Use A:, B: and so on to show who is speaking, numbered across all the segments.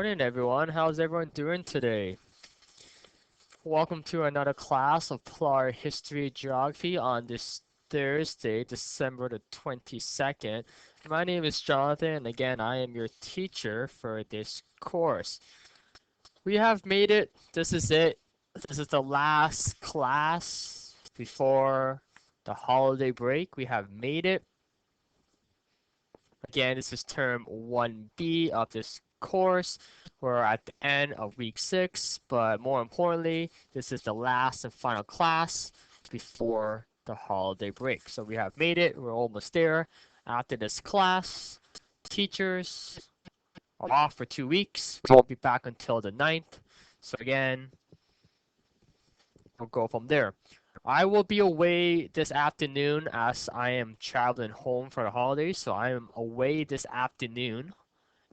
A: morning, everyone. How's everyone doing today? Welcome to another class of PLAR History Geography on this Thursday, December the 22nd. My name is Jonathan, and again, I am your teacher for this course. We have made it. This is it. This is the last class before the holiday break. We have made it. Again, this is term 1B of this course. We're at the end of week 6, but more importantly, this is the last and final class before the holiday break. So we have made it. We're almost there. After this class, teachers are off for 2 weeks. We won't be back until the 9th. So again, we'll go from there. I will be away this afternoon as I am traveling home for the holidays. So I am away this afternoon,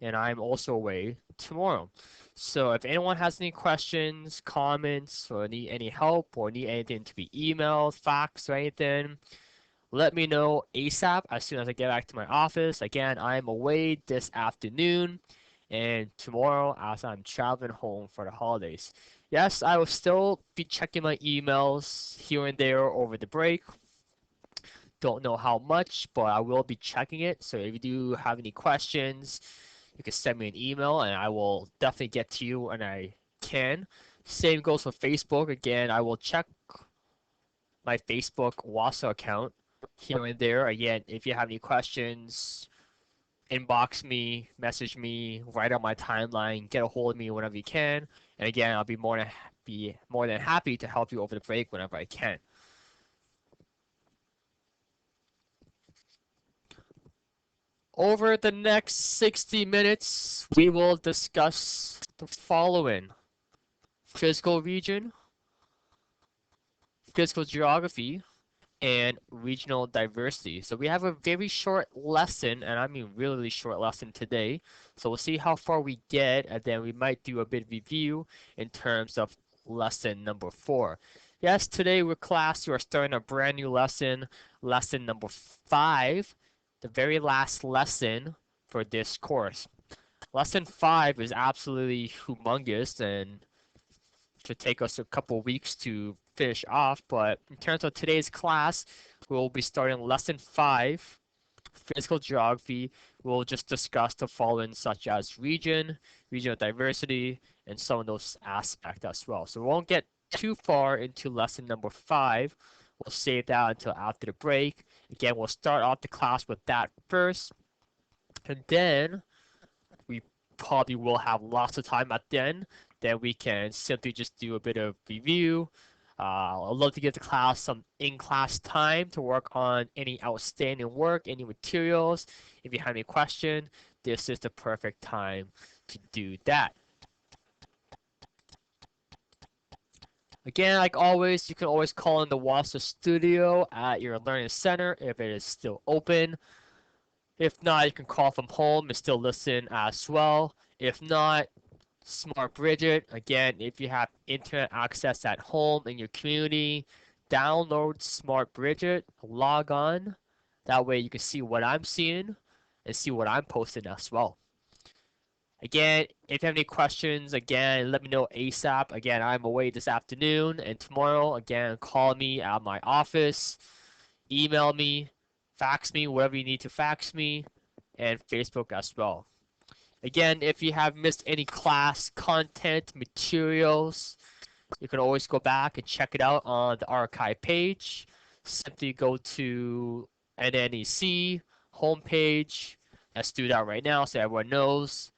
A: and I'm also away tomorrow. So if anyone has any questions, comments, or need any help, or need anything to be emailed, fax, or anything, let me know ASAP as soon as I get back to my office. Again, I'm away this afternoon and tomorrow as I'm traveling home for the holidays. Yes, I will still be checking my emails here and there over the break. Don't know how much, but I will be checking it. So if you do have any questions, you can send me an email and I will definitely get to you when I can. Same goes for Facebook. Again, I will check my Facebook WhatsApp account here and there. Again, if you have any questions, inbox me, message me, write on my timeline, get a hold of me whenever you can. And again, I'll be more than happy to help you over the break whenever I can. Over the next 60 minutes, we will discuss the following: physical region, physical geography, and regional diversity. So we have a very short lesson, and I mean really short lesson today. So we'll see how far we get, and then we might do a bit of review in terms of lesson number 4. Yes, today we're class, we are starting a brand new lesson, lesson number 5, the very last lesson for this course. Lesson 5 is absolutely humongous and should take us a couple weeks to finish off, but in terms of today's class, we'll be starting lesson 5, physical geography. We'll just discuss the following such as region, regional diversity, and some of those aspects as well. So we won't get too far into lesson number 5. We'll save that until after the break. Again, we'll start off the class with that first, and then we probably will have lots of time at the end. Then we can simply just do a bit of review. I'd love to give the class some in-class time to work on any outstanding work, any materials. If you have any question, this is the perfect time to do that. Again, like always, you can always call in the Wassa Studio at your learning center if it is still open. If not, you can call from home and still listen as well. If not, Smart Bridget, again, if you have internet access at home in your community, download Smart Bridget, log on. That way you can see what I'm seeing and see what I'm posting as well. Again, if you have any questions, again, let me know ASAP. Again, I'm away this afternoon and tomorrow. Again, call me at my office, email me, fax me, wherever you need to fax me, and Facebook as well. Again, if you have missed any class content materials, you can always go back and check it out on the archive page. Simply go to NNEC homepage. Let's do that right now so everyone knows.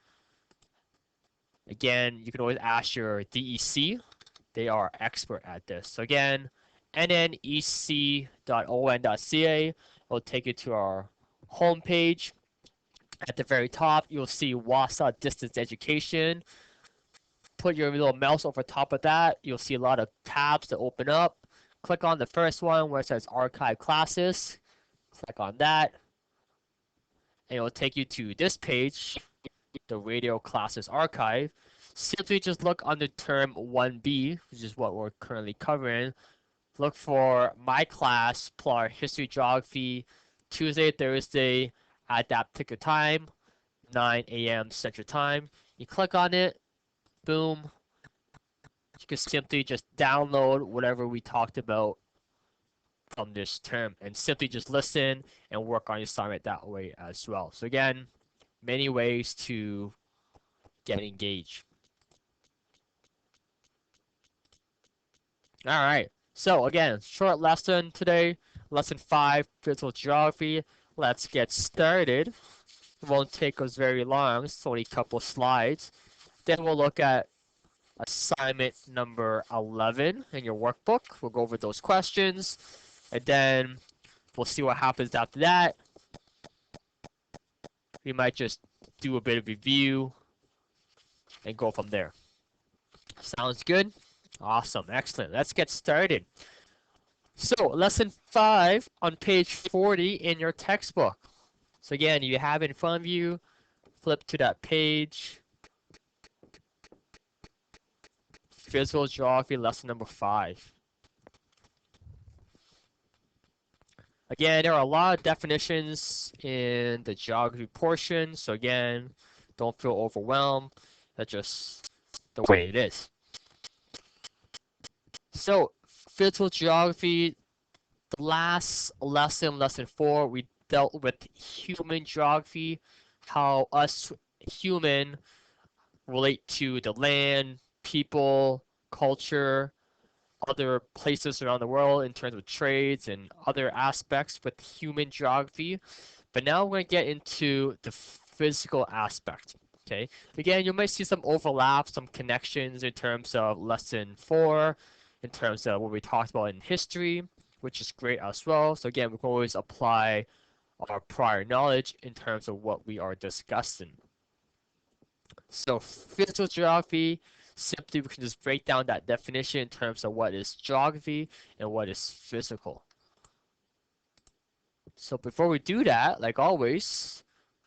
A: Again, you can always ask your DEC. They are expert at this. So again, nnec.on.ca will take you to our homepage. At the very top, you'll see Wassa Distance Education. Put your little mouse over top of that. You'll see a lot of tabs that open up. Click on the first one where it says Archive Classes. Click on that. And it will take you to this page, the Radio Classes Archive. Simply just look under term 1B, which is what we're currently covering. Look for my class, PLAR History Geography, Tuesday, Thursday, at that particular time, 9 a.m. Central Time. You click on it, boom. You can simply just download whatever we talked about from this term and simply just listen and work on your assignment that way as well. So again, many ways to get engaged. All right. So again, short lesson today, lesson 5, physical geography. Let's get started. It won't take us very long. It's only a couple slides. Then we'll look at assignment number 11 in your workbook. We'll go over those questions, and then we'll see what happens after that. We might just do a bit of review and go from there. Sounds good? Awesome, excellent. Let's get started. So, lesson 5 on page 40 in your textbook. So again, you have it in front of you, flip to that page. Physical geography, lesson number 5. Again, there are a lot of definitions in the geography portion, so again, don't feel overwhelmed. That's just the way it is. So, physical geography, the last lesson, lesson 4, we dealt with human geography, how us human relate to the land, people, culture, other places around the world in terms of trades and other aspects with human geography. But now we're going to get into the physical aspect. Okay. Again, you might see some overlap, some connections in terms of lesson 4, in terms of what we talked about in history, which is great as well. So again, we can always apply our prior knowledge in terms of what we are discussing. So physical geography, simply we can just break down that definition in terms of what is geography and what is physical. So before we do that, like always,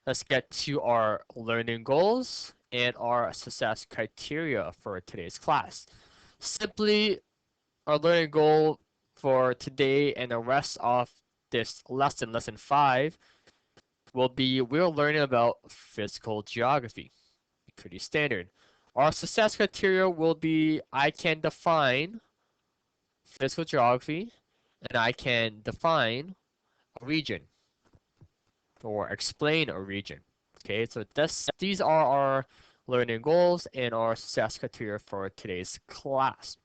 A: let's get to our learning goals and our success criteria for today's class. Simply, our learning goal for today and the rest of this lesson, lesson 5, will be we're learning about physical geography. Pretty standard. Our success criteria will be I can define physical geography and I can define a region or explain a region. Okay, so these are our learning goals and our success criteria for today's class.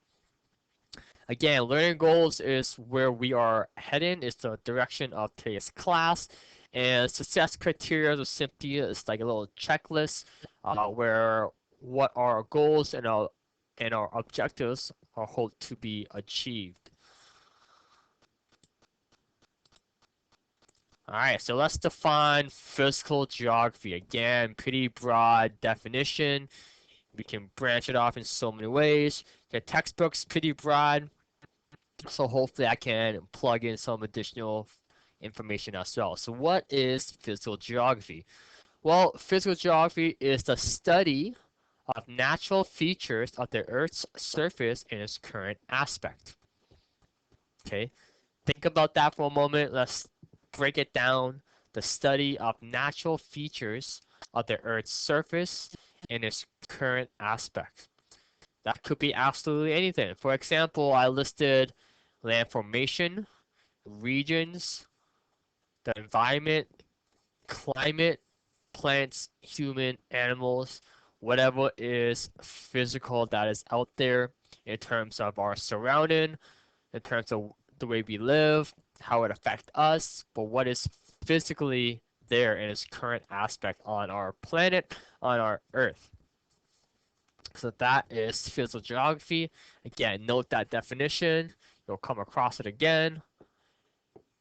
A: Again, learning goals is where we are heading, is the direction of today's class. And success criteria is simply it's like a little checklist where what our goals and our objectives are hoped to be achieved. All right, so let's define physical geography. Again, pretty broad definition. We can branch it off in so many ways. The textbook's pretty broad, so hopefully I can plug in some additional information as well. So what is physical geography? Well, physical geography is the study of natural features of the Earth's surface in its current aspect. Okay, think about that for a moment. Let's break it down. The study of natural features of the Earth's surface in its current aspect. That could be absolutely anything. For example, I listed land formation, regions, the environment, climate, plants, human, animals, whatever is physical that is out there in terms of our surrounding, in terms of the way we live, how it affects us, but what is physically there in its current aspect on our planet, on our Earth. So that is physical geography. Again, note that definition. You'll come across it again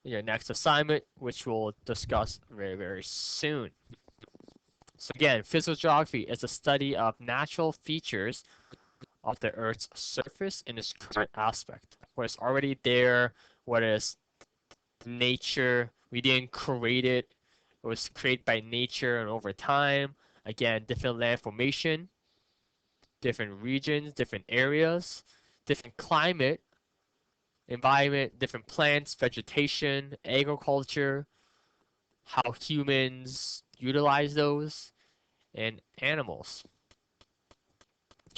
A: in your next assignment, which we'll discuss very, very soon. So again, physical geography is the study of natural features of the Earth's surface in its current aspect. What is already there, what is nature, we didn't create it, it was created by nature and over time. Again, different land formation, different regions, different areas, different climate, environment, different plants, vegetation, agriculture, how humans utilize those, and animals.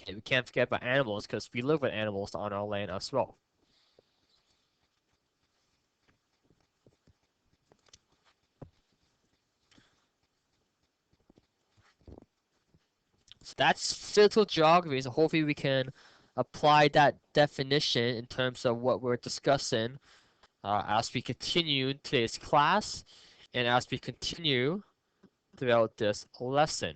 A: Okay, we can't forget about animals because we live with animals on our land as well. So that's physical geography. So hopefully we can apply that definition in terms of what we're discussing as we continue today's class and as we continue throughout this lesson.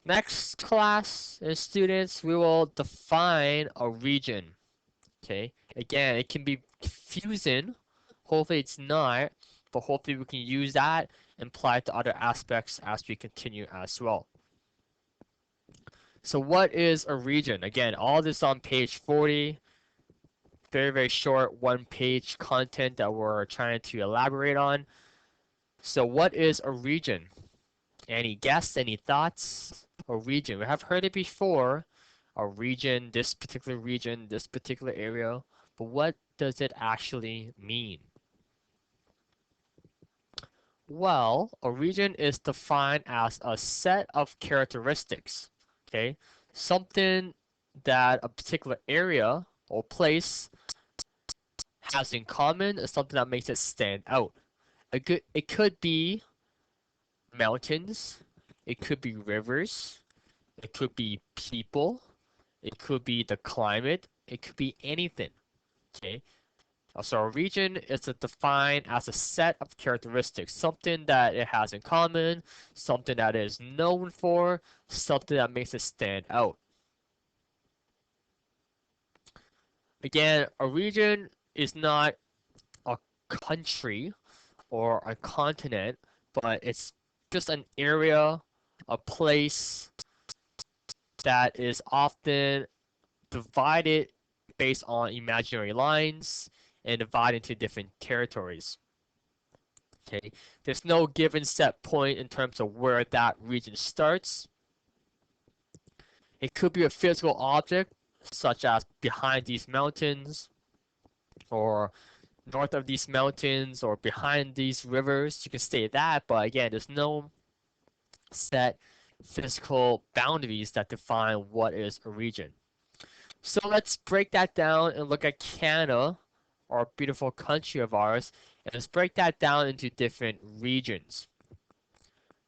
A: Next class, students, we will define a region. Okay, again, it can be confusing. Hopefully it's not, but hopefully we can use that and apply it to other aspects as we continue as well. So what is a region? Again, all this on page 40. Very, very short one-page content that we're trying to elaborate on. So what is a region? Any guess, any thoughts? A region. We have heard it before. A region, this particular area. But what does it actually mean? Well, a region is defined as a set of characteristics. Okay? Something that a particular area or place has in common is something that makes it stand out. It could be mountains, it could be rivers, it could be people, it could be the climate, it could be anything. Okay. So a region is defined as a set of characteristics, something that it has in common, something that it is known for, something that makes it stand out. Again, a region is not a country or a continent, but it's just an area, a place that is often divided based on imaginary lines and divided into different territories. Okay, there's no given set point in terms of where that region starts. It could be a physical object, such as behind these mountains, or north of these mountains, or behind these rivers. You can state that, but again, there's no set physical boundaries that define what is a region. So let's break that down and look at Canada, our beautiful country of ours, and let's break that down into different regions.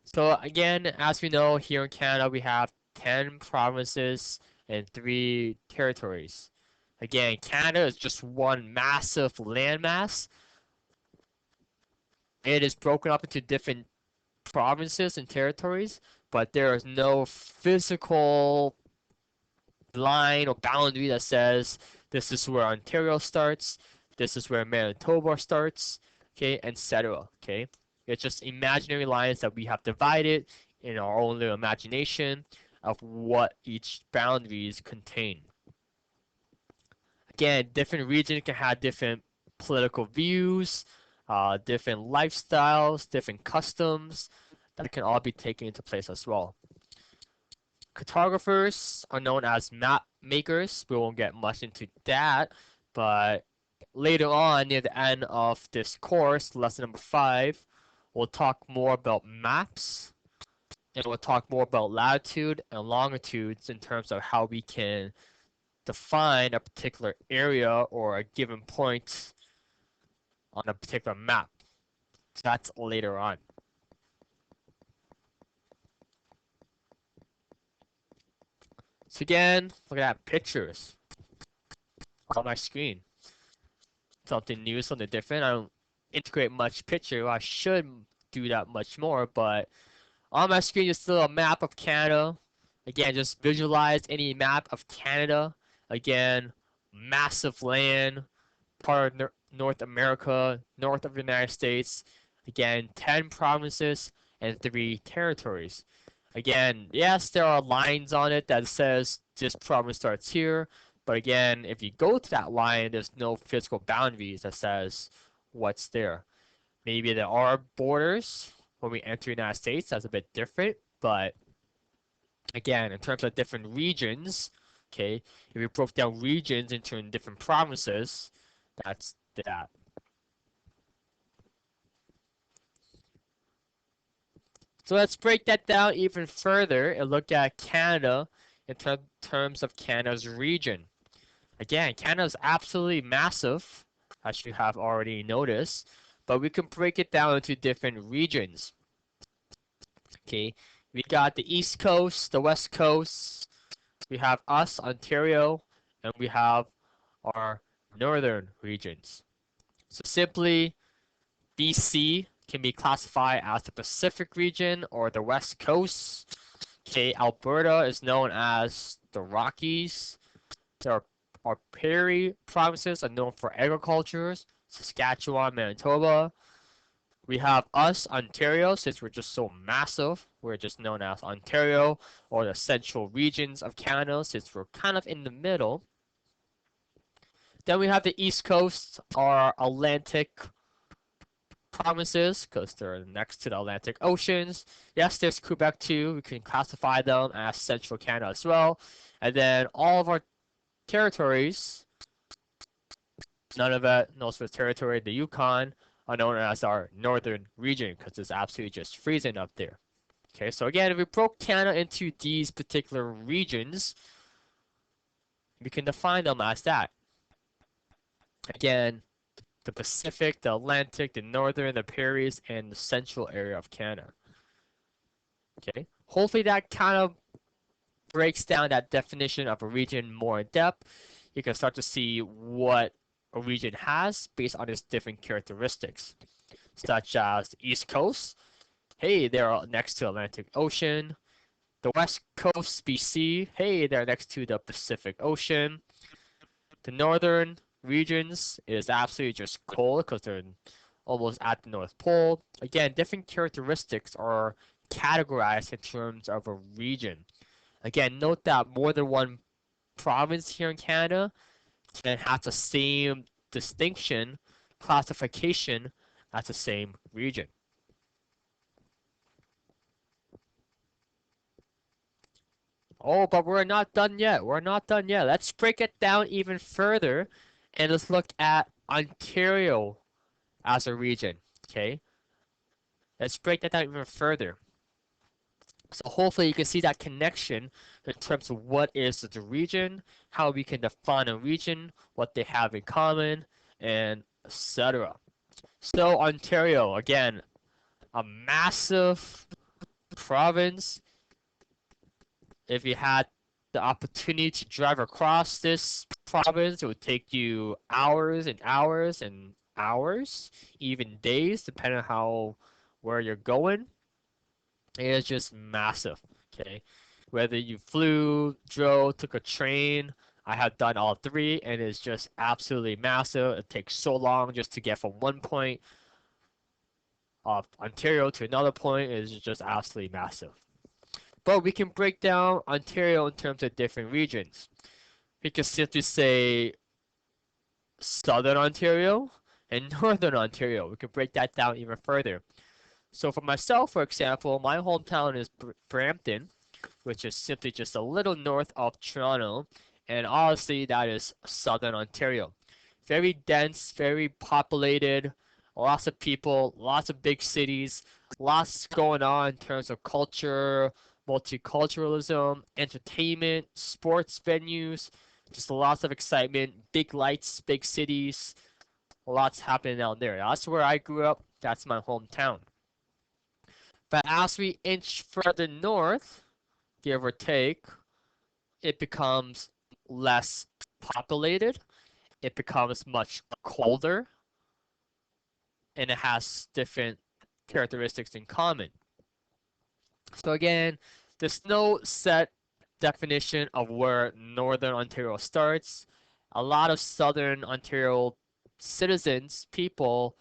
A: So again, as we know, here in Canada, we have 10 provinces and 3 territories. Again, Canada is just one massive landmass. It is broken up into different provinces and territories, but there is no physical line or boundary that says this is where Ontario starts, this is where Manitoba starts, okay, etc. Okay, it's just imaginary lines that we have divided in our own little imagination of what each boundaries contain. Again, different regions can have different political views, different lifestyles, different customs that can all be taken into place as well. Cartographers are known as map makers. We won't get much into that, but later on, near the end of this course, lesson number 5, we'll talk more about maps and we'll talk more about latitude and longitudes in terms of how we can define a particular area or a given point on a particular map. So that's later on. So again, look at that pictures on my screen. Something new, something different. I don't integrate much picture. I should do that much more, but on my screen is still a map of Canada. Again, just visualize any map of Canada. Again, massive land, part of North America, north of the United States. Again, 10 provinces and 3 territories. Again, yes, there are lines on it that says this province starts here, but again, if you go to that line, there's no physical boundaries that says what's there. Maybe there are borders when we enter the United States, that's a bit different, but again, in terms of different regions, okay, if we broke down regions into different provinces, that's that. So let's break that down even further and look at Canada in terms of Canada's region. Again, Canada is absolutely massive, as you have already noticed, but we can break it down into different regions. Okay, we got the East Coast, the West Coast, we have us, Ontario, and we have our northern regions. So simply, BC can be classified as the Pacific region or the West Coast. Okay, Alberta is known as the Rockies. Our prairie provinces are known for agriculture. Saskatchewan, Manitoba. We have us, Ontario, since we're just so massive. We're just known as Ontario, or the central regions of Canada, since we're kind of in the middle. Then we have the East Coast, our Atlantic provinces, because they're next to the Atlantic Oceans. Yes, there's Quebec too. We can classify them as central Canada as well. And then all of our territories, Nunavut, Northwest Territory, the Yukon, are known as our northern region because it's absolutely just freezing up there. Okay, so again, if we broke Canada into these particular regions, we can define them as that. Again, the Pacific, the Atlantic, the northern, the prairies, and the central area of Canada. Okay, hopefully that kind of breaks down that definition of a region more in depth. You can start to see what a region has based on its different characteristics, such as the East Coast. Hey, they're next to the Atlantic Ocean. The West Coast, BC. Hey, they're next to the Pacific Ocean. The northern regions is absolutely just cold because they're almost at the North Pole. Again, different characteristics are categorized in terms of a region. Again, note that more than one province here in Canada can have the same distinction, classification as the same region. Oh, but we're not done yet. We're not done yet. Let's break it down even further and let's look at Ontario as a region. Okay, let's break that down even further. So hopefully you can see that connection in terms of what is the region, how we can define a region, what they have in common, and etc. So Ontario, again, a massive province. If you had the opportunity to drive across this province, it would take you hours and hours and hours, even days, depending on how where you're going. It is just massive. Okay, whether you flew, drove, took a train, I have done all three, and it's just absolutely massive. It takes so long just to get from one point of Ontario to another point. It is just absolutely massive. But we can break down Ontario in terms of different regions. We can simply say Southern Ontario and Northern Ontario. We can break that down even further. So for myself, for example, my hometown is Brampton, which is simply just a little north of Toronto, and honestly, that is Southern Ontario. Very dense, very populated, lots of people, lots of big cities, lots going on in terms of culture, multiculturalism, entertainment, sports venues, just lots of excitement, big lights, big cities, lots happening down there. That's where I grew up. That's my hometown. But as we inch further north, give or take, it becomes less populated, it becomes much colder, and it has different characteristics in common. So again, there's no set definition of where Northern Ontario starts. A lot of Southern Ontario citizens, people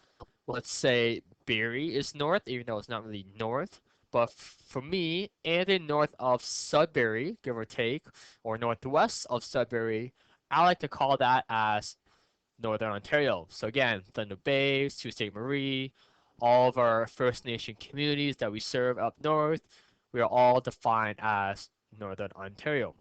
A: would say Barrie is north, even though it's not really north. But for me, anything north of Sudbury, give or take, or northwest of Sudbury, I like to call that as Northern Ontario. So again, Thunder Bay, Sault Ste. Marie, all of our First Nation communities that we serve up north, we are all defined as Northern Ontario.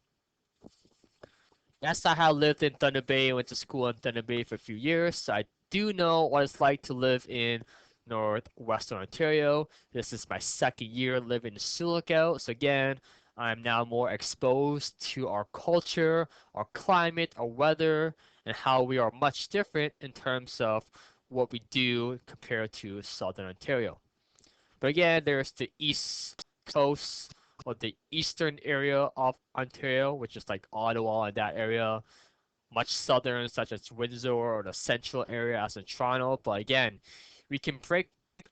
A: Yes, I have lived in Thunder Bay, went to school in Thunder Bay for a few years, so I do know what it's like to live in Northwestern Ontario. This is my second year living in Silicon. So again, I'm now more exposed to our culture, our climate, our weather, and how we are much different in terms of what we do compared to Southern Ontario. But again, there's the East Coast or the eastern area of Ontario, which is like Ottawa and that area, much southern, such as Windsor, or the central area as in Toronto. But again, we can break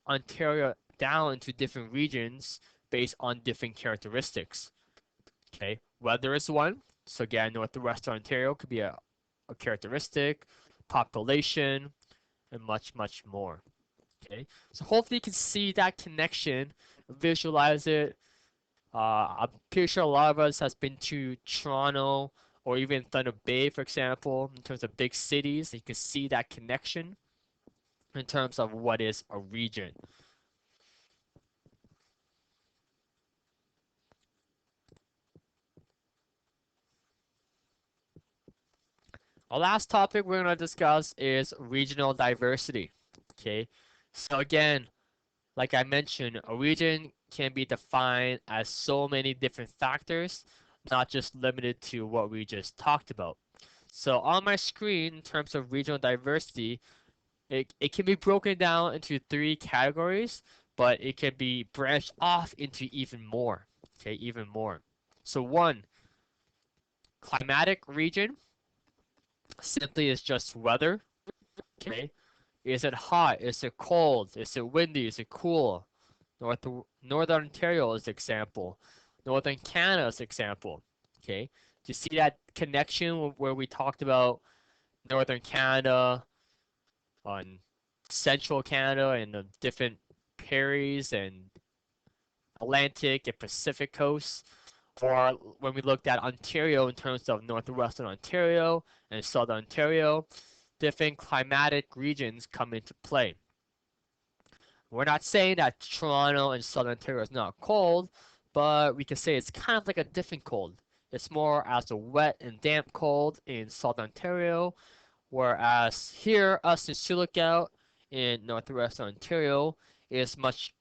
A: Ontario down into different regions based on different characteristics. Okay, weather is one. So again, Northwestern Ontario could be a characteristic, population, and much, much more. Okay, so hopefully you can see that connection, visualize it. I'm pretty sure a lot of us has been to Toronto or even Thunder Bay, for example, in terms of big cities. You can see that connection in terms of what is a region. Our last topic we're going to discuss is regional diversity. Okay, so again, like I mentioned, a region can be defined as so many different factors, not just limited to what we just talked about. So on my screen, in terms of regional diversity, it can be broken down into three categories, but it can be branched off into even more. Okay, even more. So one, climatic region simply is just weather. Okay, is it hot? Is it cold? Is it windy? Is it cool? North Northern Ontario is example. Northern Canada is example. Okay, do you see that connection where we talked about Northern Canada on Central Canada and the different prairies and Atlantic and Pacific coasts? Or when we looked at Ontario in terms of Northwestern Ontario and Southern Ontario, different climatic regions come into play. We're not saying that Toronto and Southern Ontario is not cold, but we can say it's kind of like a different cold. It's more as a wet and damp cold in Southern Ontario, whereas here, us in Silicon in Northwestern Ontario is much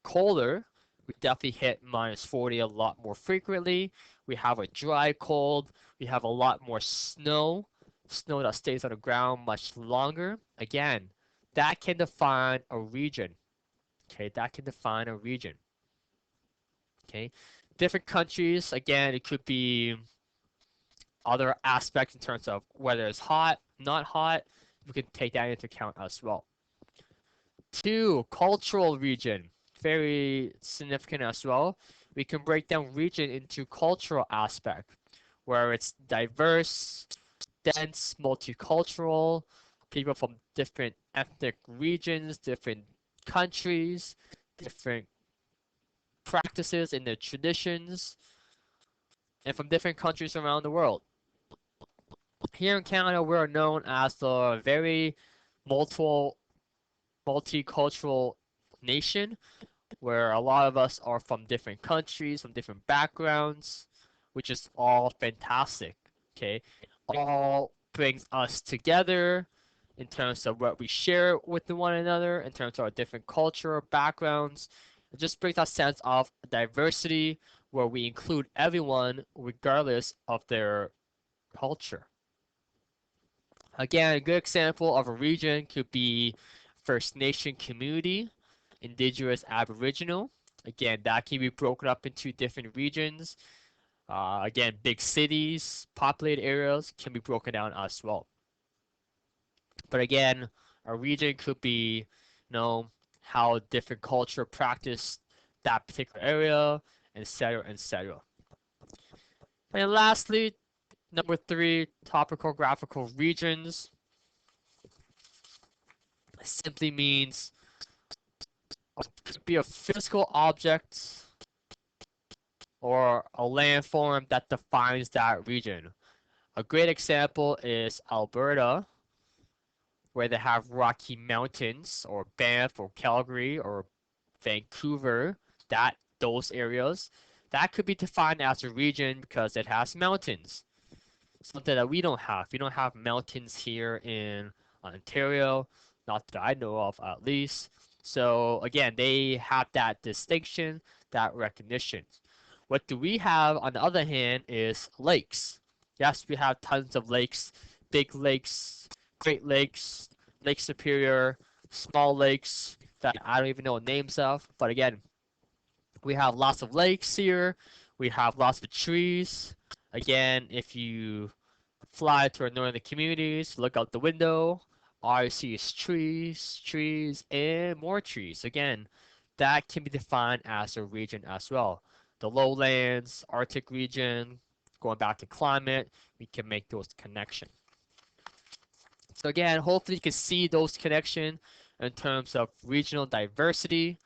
A: colder. We definitely hit -40 a lot more frequently. We have a dry cold. We have a lot more snow, snow that stays on the ground much longer. Again, that can define a region. Okay, that can define a region. Okay, different countries, again, it could be other aspects in terms of whether it's hot, not hot. We can take that into account as well. Two, cultural region, very significant as well. We can break down region into cultural aspect, where it's diverse, dense, multicultural, people from different ethnic regions, different countries, different practices and their traditions, and from different countries around the world. Here in Canada, we're known as the very multiple, multicultural nation, where a lot of us are from different countries, from different backgrounds, which is all fantastic. Okay, all brings us together in terms of what we share with one another, in terms of our different culture backgrounds. It just brings a sense of diversity where we include everyone regardless of their culture. Again, a good example of a region could be First Nation community, Indigenous Aboriginal. Again, that can be broken up into different regions. Again, big cities, populated areas can be broken down as well. But again, a region could be, how different culture practice that particular area, etc., etc. And lastly, number three, topographical regions simply means it could be a physical object or a landform that defines that region. A great example is Alberta, where they have Rocky Mountains, or Banff, or Calgary, or Vancouver, those areas. That could be defined as a region because it has mountains. Something that we don't have. We don't have mountains here in Ontario, not that I know of at least. So again, they have that distinction, that recognition. What do we have on the other hand is lakes. Yes, we have tons of lakes, big lakes, Great Lakes, Lake Superior, small lakes that I don't even know the names of. But again, we have lots of lakes here. We have lots of trees. Again, if you fly to our northern communities, look out the window, all you see is trees, trees, and more trees. Again, that can be defined as a region as well. The lowlands, Arctic region, going back to climate, we can make those connections. So again, hopefully you can see those connections in terms of regional diversity.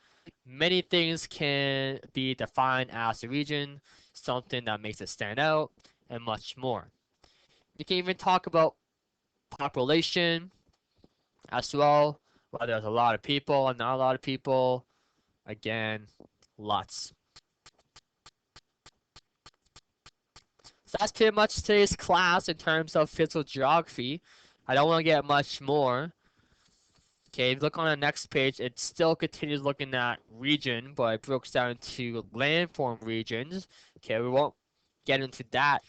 A: Many things can be defined as a region, something that makes it stand out, and much more. You can even talk about population as well, whether there's a lot of people or not a lot of people. Again, lots. So that's pretty much today's class in terms of physical geography. I don't want to get much more. Okay, if you look on the next page, it still continues looking at region, but it breaks down into landform regions. Okay, we won't get into that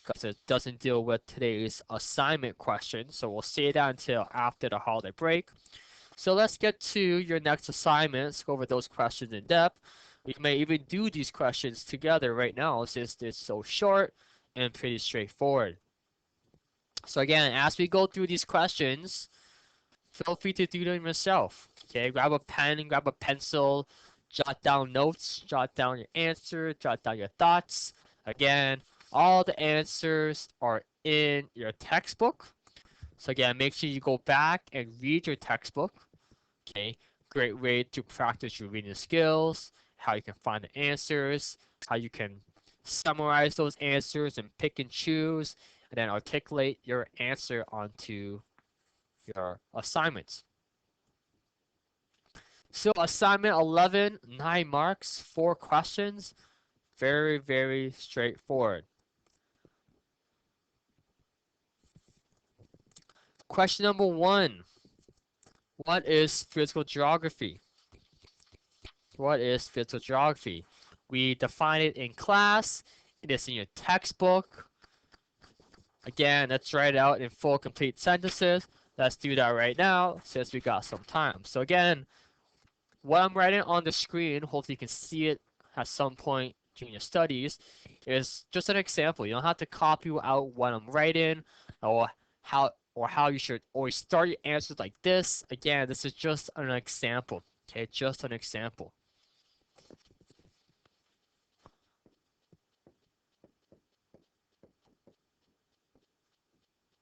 A: because it doesn't deal with today's assignment question. So we'll save that until after the holiday break. So let's get to your next assignments, go over those questions in depth. We may even do these questions together right now since it's so short and pretty straightforward. So again, as we go through these questions, feel free to do them yourself. Okay, grab a pen, grab a pencil, jot down notes, jot down your answer, jot down your thoughts. Again, all the answers are in your textbook. So again, make sure you go back and read your textbook. Okay, great way to practice your reading skills, how you can find the answers, how you can summarize those answers and pick and choose, and then articulate your answer onto your assignments. So assignment 11, 9 marks, 4 questions. Very, very straightforward. Question number 1. What is physical geography? What is physical geography? We define it in class. It is in your textbook. Again, let's write it out in full complete sentences. Let's do that right now since we got some time. So again, what I'm writing on the screen, hopefully you can see it at some point during your studies, is just an example. You don't have to copy out what I'm writing or how you should always start your answers like this. Again, this is just an example. Okay, just an example.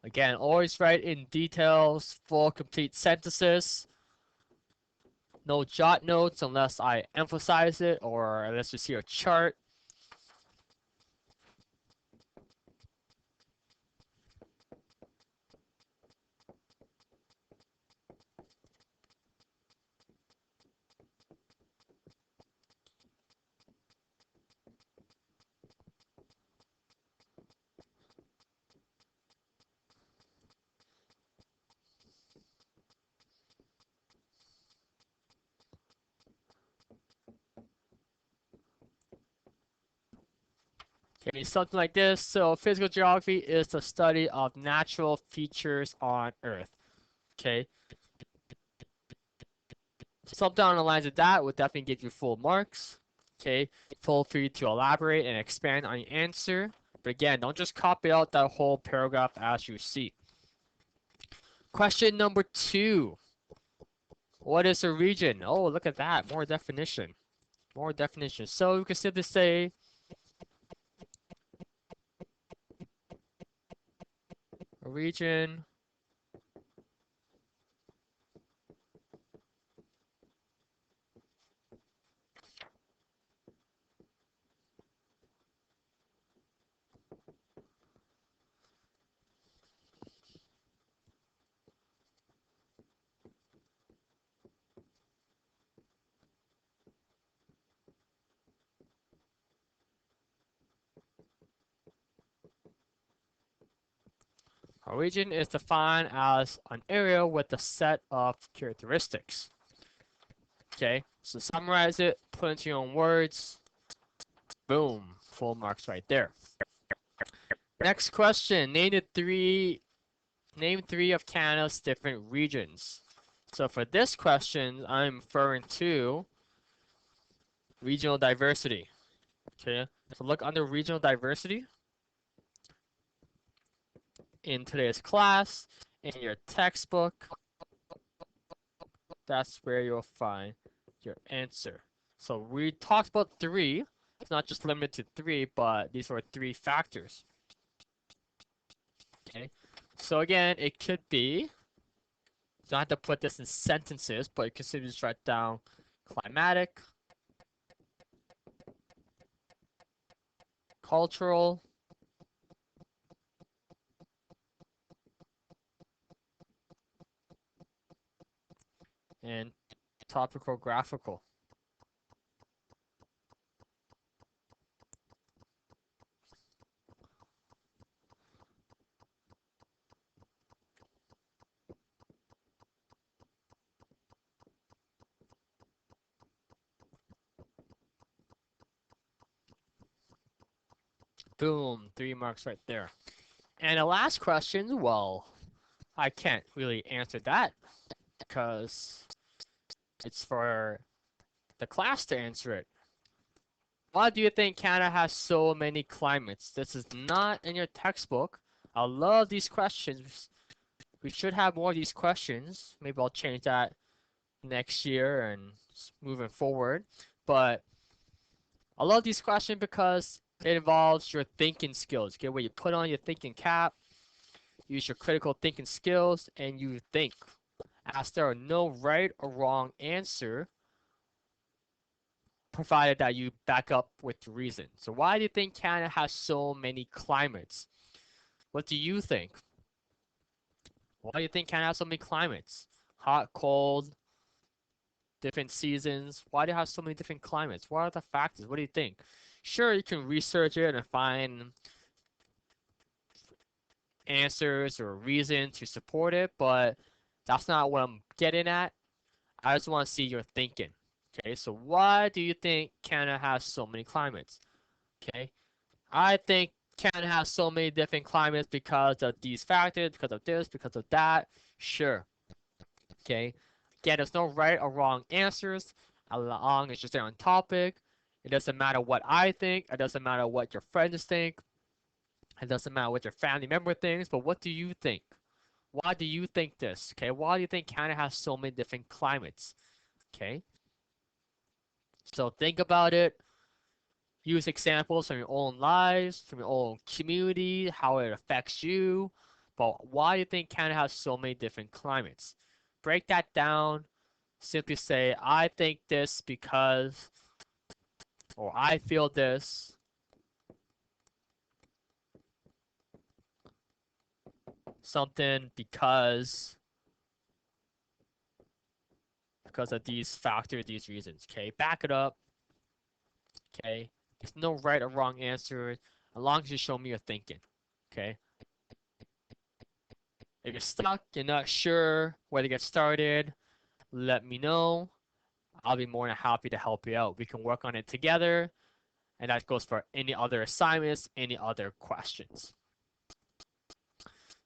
A: Again, always write in details, full complete sentences. No jot notes unless I emphasize it or unless you see a chart. Okay, something like this. So physical geography is the study of natural features on Earth. Okay, something on the lines of that would definitely give you full marks. Okay, feel free to elaborate and expand on your answer. But again, don't just copy out that whole paragraph as you see. Question number 2. What is a region? Oh, look at that. More definition. More definition. So we can simply say a region A region is defined as an area with a set of characteristics. Okay, so summarize it, put it into your own words. Boom, full marks right there. Next question, name three of Canada's different regions. So for this question, I'm referring to regional diversity. Okay, so look under regional diversity in today's class, in your textbook. That's where you'll find your answer. So we talked about three. It's not just limited to three, but these were three factors. Okay. So again, it could be, you don't have to put this in sentences, but you can simply just write down climatic, cultural, and topographical. Boom, 3 marks right there. And the last question, well, I can't really answer that because it's for the class to answer it. Why do you think Canada has so many climates? This is not in your textbook. I love these questions. We should have more of these questions. Maybe I'll change that next year and moving forward. But I love these questions because it involves your thinking skills. Okay, where you put on your thinking cap, use your critical thinking skills, and you think. As there are no right or wrong answer, provided that you back up with reason. So why do you think Canada has so many climates? What do you think? Why do you think Canada has so many climates? Hot, cold, different seasons. Why do you have so many different climates? What are the factors? What do you think? Sure, you can research it and find answers or reason to support it, but that's not what I'm getting at. I just want to see your thinking. Okay, so why do you think Canada has so many climates? Okay, I think Canada has so many different climates because of these factors, because of this, because of that. Sure. Okay. Again, there's no right or wrong answers as long as you're staying on topic. It doesn't matter what I think. It doesn't matter what your friends think. It doesn't matter what your family member thinks. But what do you think? Why do you think this? Okay. Why do you think Canada has so many different climates? Okay. So think about it. Use examples from your own lives, from your own community, how it affects you. But why do you think Canada has so many different climates? Break that down. Simply say, I think this because, or I feel this. Something because of these factors, these reasons. Okay, back it up. Okay, there's no right or wrong answer as long as you show me your thinking. Okay, if you're stuck, you're not sure where to get started, let me know. I'll be more than happy to help you out. We can work on it together, and that goes for any other assignments, any other questions.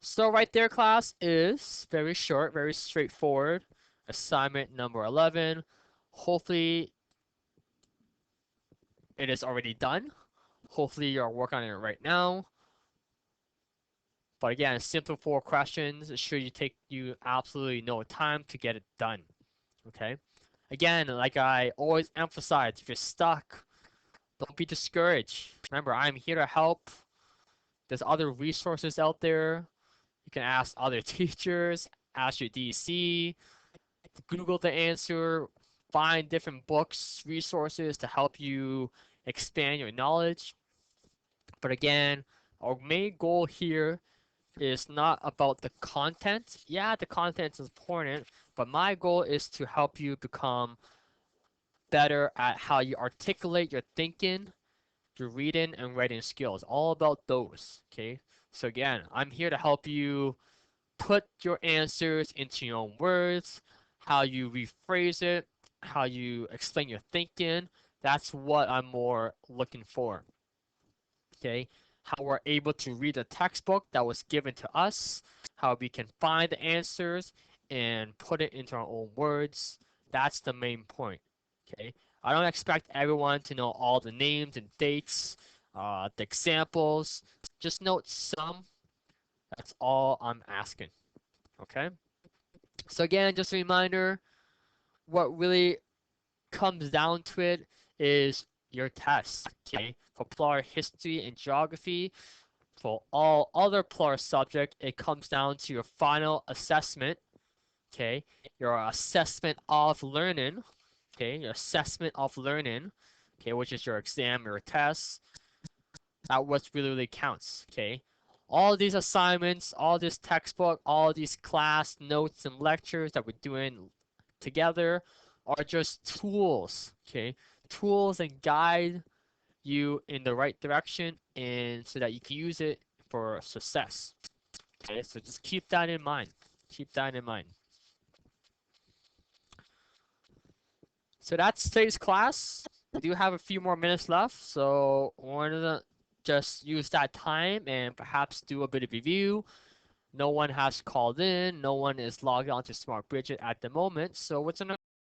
A: So right there, class, is very short, very straightforward. Assignment number 11. Hopefully, it is already done. Hopefully, you're working on it right now. But again, simple 4 questions. It should take you absolutely no time to get it done. Okay? Again, like I always emphasize, if you're stuck, don't be discouraged. Remember, I'm here to help. There's other resources out there. You can ask other teachers, ask your DC, Google the answer, find different books, resources to help you expand your knowledge. But again, our main goal here is not about the content. Yeah, the content is important, but my goal is to help you become better at how you articulate your thinking, your reading and writing skills. All about those, okay? So again, I'm here to help you put your answers into your own words, how you rephrase it, how you explain your thinking. That's what I'm more looking for. Okay, how we're able to read a textbook that was given to us, how we can find the answers and put it into our own words. That's the main point. Okay, I don't expect everyone to know all the names and dates, the examples. Just note some. That's all I'm asking. Okay. So again, just a reminder, what really comes down to it is your test. Okay. For PLAR history and geography, for all other PLAR subject, it comes down to your final assessment. Okay. Your assessment of learning. Okay. Your assessment of learning. Okay, which is your exam, your test. That what really counts. Okay. All these assignments, all this textbook, all these class notes and lectures that we're doing together are just tools. Okay. Tools and guide you in the right direction and so that you can use it for success. Okay, so just keep that in mind. Keep that in mind. So that's today's class. We do have a few more minutes left, so we're gonna just use that time and perhaps do a bit of review. No one has called in, no one is logged on to Smart Bridget at the moment, so what's gonna